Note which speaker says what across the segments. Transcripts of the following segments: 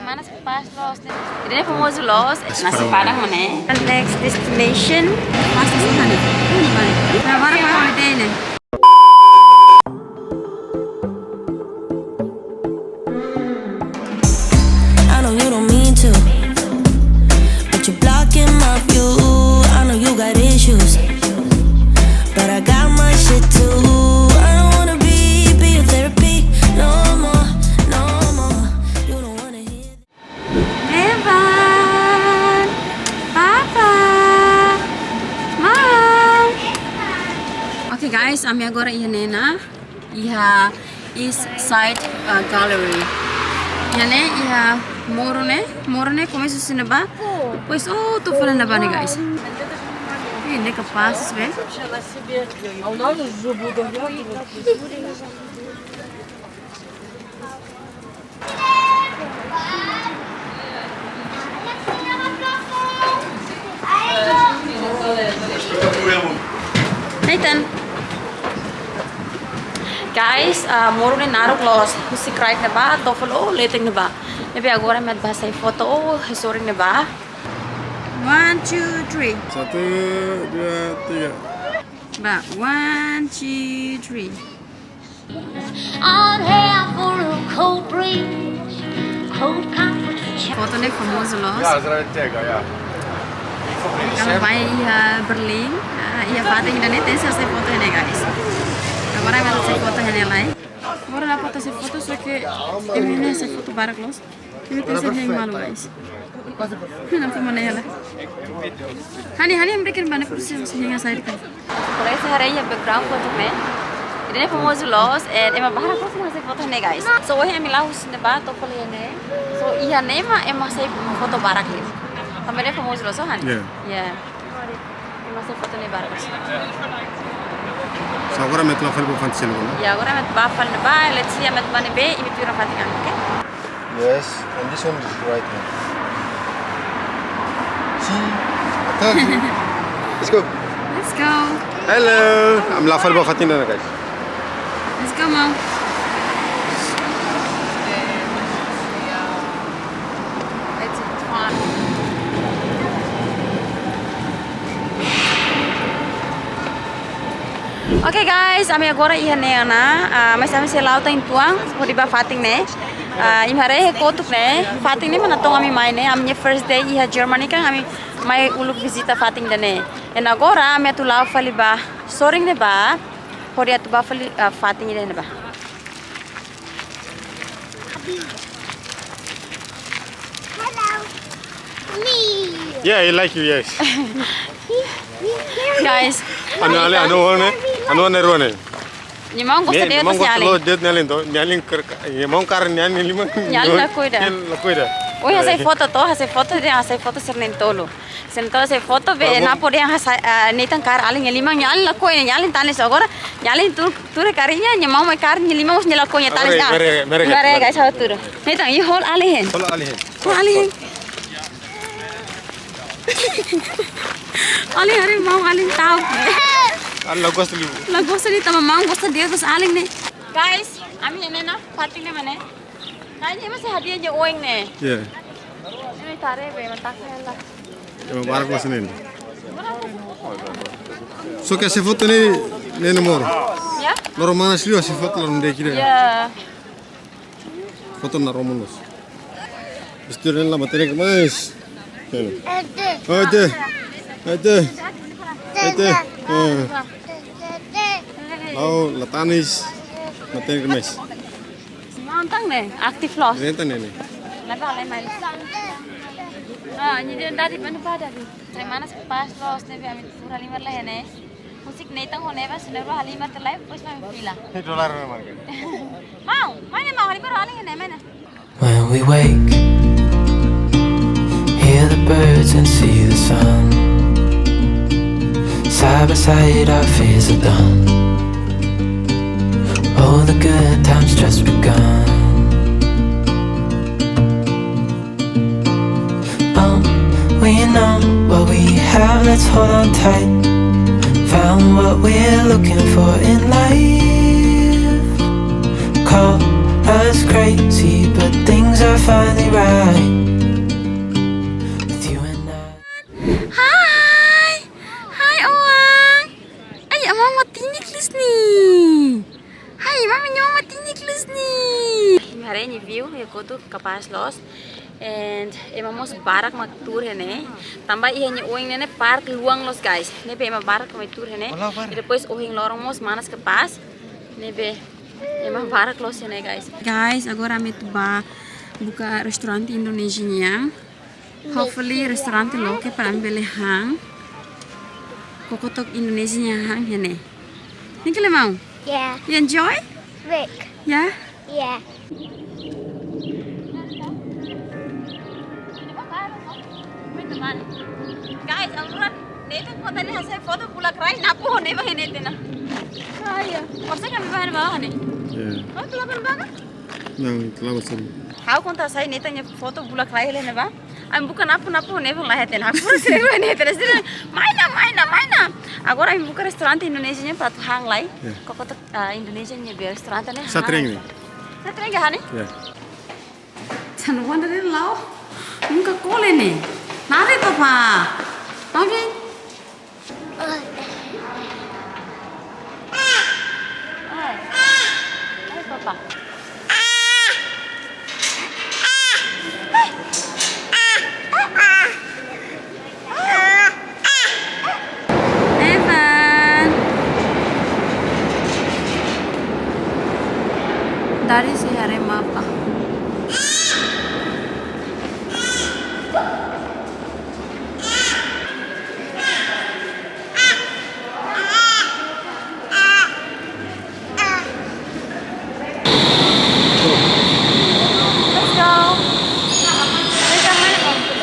Speaker 1: mana kapaz los. Ini famoso los. Nasi padang mana? Next destination. Pasti sih mana? Nah, baru holiday ini.
Speaker 2: I know you don't mean to, but you're blocking my view. I know you got issues, but I got my shit too. I don't wanna be your therapy no more, no more. You don't wanna hear.
Speaker 1: Evan, Papa, Mom. Okay guys, kami agora iha na iha East Side Gallery. Iha iha morone como isso se neba. Pois oh, tô falando neba né guys. Ini kapaz be. Nathan. Guys, morone naruh los. Mesti crack neba, tofel oh leting neba. Nebe agora met bahasa foto oh historik neba. 1, 2, 3.
Speaker 3: 1, 2, 3.
Speaker 1: Ba, 1, 2, 3.
Speaker 2: On here for a cold breeze, cold comfort.
Speaker 1: Foto nih famoso los.
Speaker 3: Ja, tega, ja.
Speaker 1: Kalau bay Berlin, iya fatin dan itu saya foto ini guys. Agora vai ser foto ini lá. Agora dá foto ser foto só que ini saya foto barak los. Ini tuh yang malu guys. Não foi maneira. Hani mereka bana kursi masih yang saya kan. Kalau saya hari ya background foto me. Ini famoso los and emang barak los masih foto ini guys. So wah yang milau sini bah to kalau ini. So iya nema emang saya foto barak ini. Kamera famoso los kan?
Speaker 3: Iya.
Speaker 1: Iya. Emang saya foto ini barak.
Speaker 3: So agora met la fali bofan selo.
Speaker 1: Ya agora met bafal na ba. Let's see met bani be ini pura fatikan, okay?
Speaker 3: Yes, and this one is right one. See? Let's go.
Speaker 1: Let's go.
Speaker 3: Hello. I'm la fali bofatin na guys.
Speaker 1: Let's go, Mom. It's fun. Okay guys, kami agora iha na, mas kami selau ta impuang, podi ba fatin ne. Imhare he kotuk ne, fatin ne mana tong kami mai ne, kami first day iha Germany kan kami mai uluk visita fatin dane. And agora kami tu lau fali ba, soring ne ba, podi atu ba fali fatin ne ba.
Speaker 2: Hello, me.
Speaker 3: Yeah, I like you, yes.
Speaker 1: Guys,
Speaker 3: Anu ne.
Speaker 1: ni mau gosta dia tu
Speaker 3: Lo
Speaker 1: sialing.
Speaker 3: det nyalin to, nyalin mau kar nyalin lima.
Speaker 1: Nyalin la kuida.
Speaker 3: La kuida.
Speaker 1: Oh, hace foto dia hace foto sernen tolo. Sentado hace foto be na pode netan kar aling lima nyalin la kuida nyalin tanis agora nyalin tu karinya ni mau mai kar ni lima us nyala kuida tanis ka. Mere guys how tu. Netan i hol alihen.
Speaker 3: Hol alihen.
Speaker 1: Alihen. Aling hari mau aling tahu.
Speaker 3: Allah gosta liu.
Speaker 1: La gosta ni tama mau gosta dia terus aling ne. Guys, ami ini na fatin ne mane. Kayaknya masih hadiah je oeng ne.
Speaker 3: Yeah.
Speaker 1: Ini tare be matak la.
Speaker 3: Emang barak los ini. So que essa foto nem namoro.
Speaker 1: Ya?
Speaker 3: Loron mana sliu essa foto loron de kira.
Speaker 1: Ya.
Speaker 3: Foto na romanos. Estudian la materia que mais. Ate. Lau latanis materia que mais.
Speaker 1: Mantang ne, aktif los.
Speaker 3: Renta nene.
Speaker 1: Lepas lain main. Ini dia dari mana pada di. Dari mana kapaz los nebe kami pura limar lah ne. Musik netang ho nebe sudah halimar terlai, pues kami pila.
Speaker 3: $1 marga.
Speaker 1: Mau, mana halimar haling ne mana.
Speaker 4: When we wake, hear the birds and see the sun. Side by side our fears are done. All the good times just begun. We know what we have, let's hold on tight. Found what we're looking for in life. Call it's crazy, but things are finally right with you and I.
Speaker 1: Hai Oang. Ay, mama matiniklis nih. Hai, mama nyawa matiniklis nih. Hari ini view ya kotu kapaz los. And vamos barak mak tour hene. Tambah ihanya uang nene park luang los guys. Nebe ema barak mak tour hene. Depois uang lorong mos manas kapaz. Nebe ema barak los hene guys. Guys, agora me tuba buka restaurante Indonesianya. Hopefully restaurante loke para bele hang. Kokotok Indonesianya hang hene. Nikle mau?
Speaker 5: Yeah.
Speaker 1: You enjoy?
Speaker 5: Rick.
Speaker 1: Yeah?
Speaker 5: Yeah.
Speaker 1: Guys, aluran nete kota ni hasil foto pula kerai napu hone bah nete na. Saya, pasal kami bahan bawah ni.
Speaker 3: Yeah.
Speaker 1: Oh, telapan baga?
Speaker 3: Nang telah masuk.
Speaker 1: How konta saya nete nya foto pula kerai le ba? Am bukan napu hone bang lah hete na. Pura sering nete na. Maina. Agora am buka restaurante Indonesia nya patu hang lai. Kota Indonesia nya biar restaurante ni.
Speaker 3: Satreng ni.
Speaker 1: Satreng ke hani?
Speaker 3: Yeah.
Speaker 1: Sanuan dari lau. Muka kole ni. Nari papa. Nabi. Nari papa. Evan. Dari si hari apa?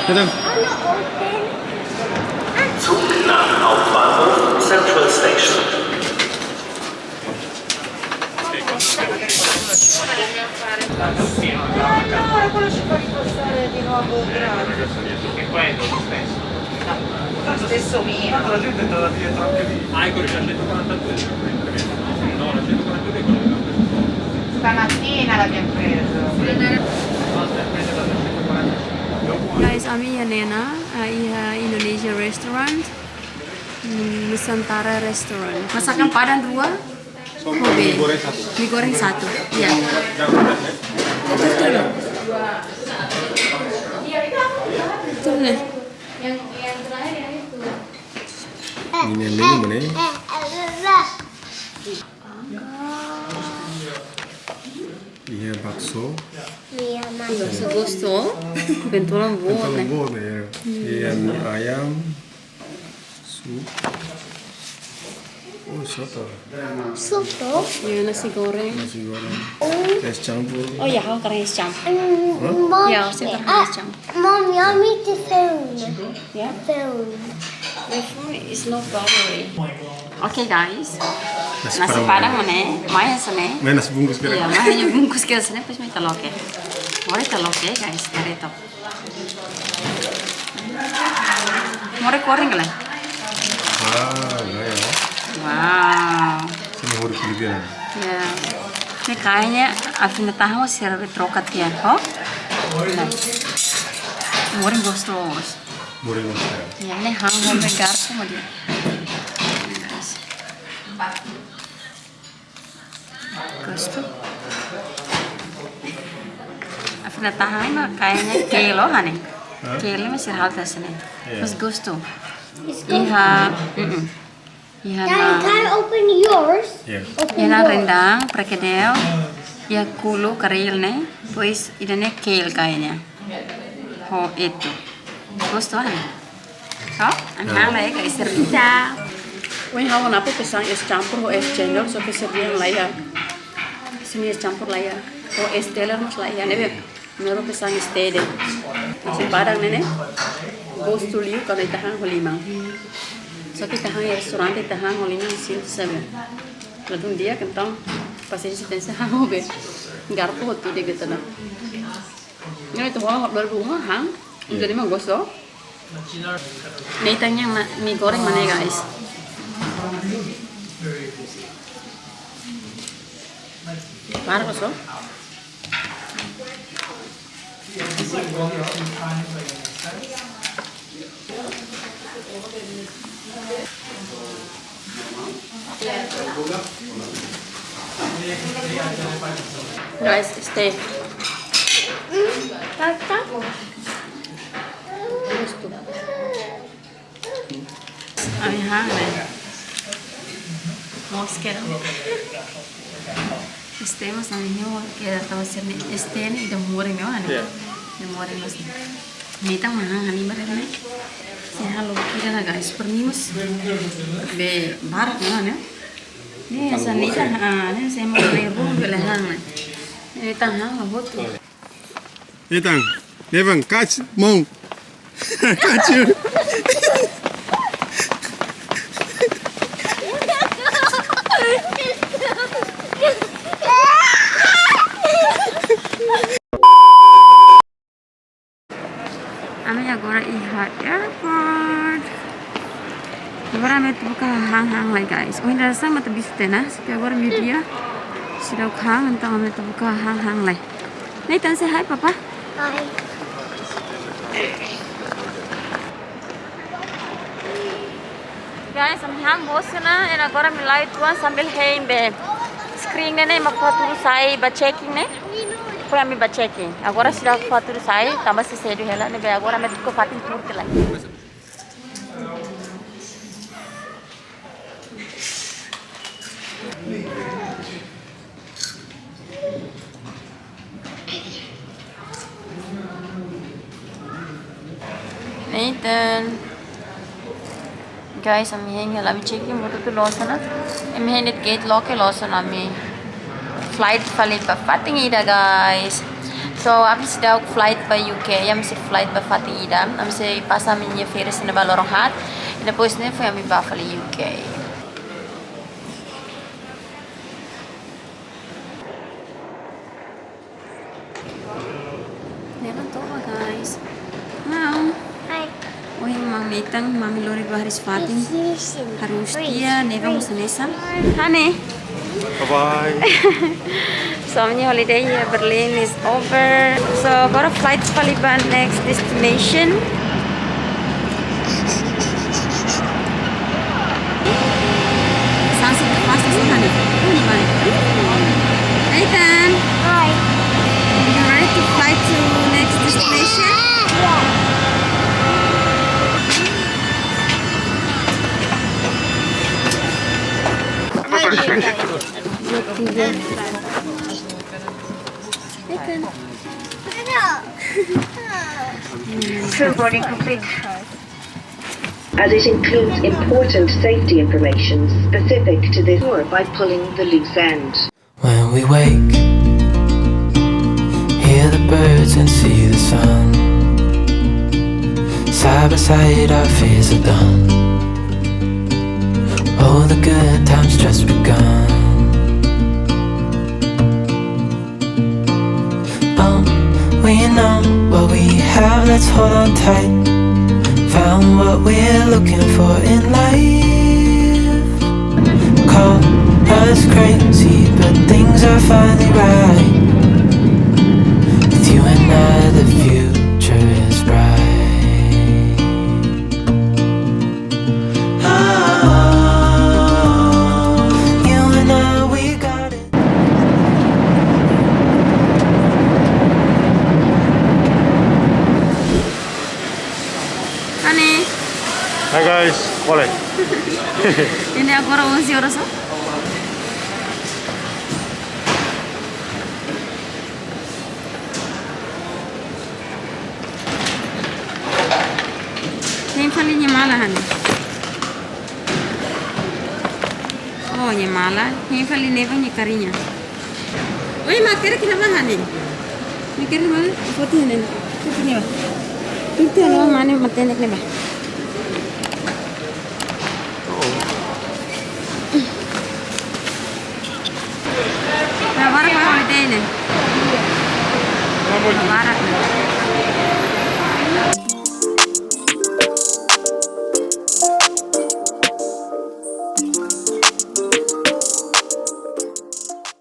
Speaker 3: Kedan.
Speaker 6: Tinan auf Bahnhof Central Station.
Speaker 7: Lo stesso mio. La gente te la dietro anche lì. Ah, ecco, il 142. No, la 142 è quello che l'ho preso.
Speaker 5: Stamattina l'abbiamo preso.
Speaker 1: Guys, kami ya Nena, Indonesia restaurant, Nusantara restaurant. Masakan Padang 2, Kobe. Mie goreng 1. Iya. Betul nih. Yang terakhir yang itu.
Speaker 3: Ini yang mana? Iya bakso.
Speaker 1: Bakso gusto, bentulan buah nih.
Speaker 3: Telur ya. Iya mie ayam. Sup. Oh soto.
Speaker 5: Soto?
Speaker 1: Iya nasi goreng.
Speaker 3: Nasi goreng. Es campur.
Speaker 1: Oh ya, hal karena es campur.
Speaker 5: Mom,
Speaker 1: Ya, harusnya karena es campur.
Speaker 5: Mom, jag har inte phone.
Speaker 1: Ya.
Speaker 5: Phone.
Speaker 1: My phone is not battery. Oke guys,
Speaker 3: Nasi
Speaker 1: nasi padang mana? Mais mana?
Speaker 3: Main nasi bungkus kira.
Speaker 1: Iya, makanya bungkus ke sana pas minta loke. More telok ya guys, dari top. More goreng kali.
Speaker 3: Ah, ya.
Speaker 1: Wow.
Speaker 3: Sini mau dipilih.
Speaker 1: Ya. Ini kayaknya Afina tahu serba trokat ya, oh? More gostos.
Speaker 3: Murid saya.
Speaker 1: Ya, ini hang garpu mau dia. Gusto. Afina tahu mah kayaknya kilo nih. Kilo masih hal tasnya. Mas gusto. Iha. Iha
Speaker 5: Can I open yours?
Speaker 3: Yeah.
Speaker 1: Iha na rendang, perkedel. Iha kulo karil nih. Pues ini kale kayaknya. Oh itu. Gusto nih. Oh, ang lagi guys servita. Wih, hawa napo pesang es campur o es cendol so que servían la ya. Sini es campur la ya. O es teler mas la ya nebe. Mero pesang es tede. Nasi padang nene. Gusto liu kalau itahan holimang. So kita hang restoran itahan holimang sin sabe. Lalu dia kentang pasti si tensa hang obe. Garpu hotu de gitu na. Ini itu hawa berbunga hang. Jadi mah goso. Nih tanya mie goreng mana guys? Parah so? Guys, stay. Ay, hangin. Mosquero. Estemos na minha que estava sendo estene e demorem meu ano. Demorem mas. Nita mana hani barene. Se halo kira na guys, pernimus be barak mana. Ni asa nita ne se mo ne rum bele hang. Nita hang hotu.
Speaker 3: Então, levam catch mão. Catch.
Speaker 1: Kami agora Hiiiii airport. Agora kami buka hang lagi guys. Oh ini rasa mata visita na. Tapi agora media sudah hang, então kami buka hang lagi. Nathan say hi papa.
Speaker 5: Hi.
Speaker 1: Guys, kami hang bos na. And agora kami live tuan sambil hein be screen ne makfaturu sai ba checking ne. Foi a me checking. Agora se dá foto sai, tá mais cedo ela, né? Agora me ficou fatin curto lá. Nathan. Guys, kami hang la me checking motor tu losa na. Kami hang net gate lock ke losa na me. Flight fali pa fatin guys. So kami sudah flight pa UK, kami si flight pa fatin kami si passa minha ferias na loron e depois né foi kami pa fali UK. Levantou guys. Mau.
Speaker 5: Hi.
Speaker 1: Oi, mami Nathan, mami lori baharis fatin. Harus dia neva musanesa. Honey.
Speaker 3: Bye-bye.
Speaker 1: So many holiday here Berlin is over. So got a flight to Bali next destination. Sunset pasta honey. Nathan.
Speaker 5: Hi.
Speaker 1: You ready to fly to next destination?
Speaker 5: Full boarding complete.
Speaker 8: As it includes important safety information specific to this tour by pulling the loose end.
Speaker 4: When we wake, hear the birds and see the sun. Side by side our fears are done. Oh, the good times just begun. We know what we have, let's hold on tight. Found what we're looking for in life. Call us crazy, but things are finally right. With you and I, the future is bright. Oh, you and I, we got it.
Speaker 1: Honey.
Speaker 3: Hi guys, boleh.
Speaker 1: Ini agora 11 horas. Quem fala mala, honey? Oh, mala. Quem fala neva ni carinha? Oi, mas quer que nama honey? Me quer mana? Foto ni. Foto ni ba? Itu lo mana mate nek ni ba? Barak holiday ni. Barak ni.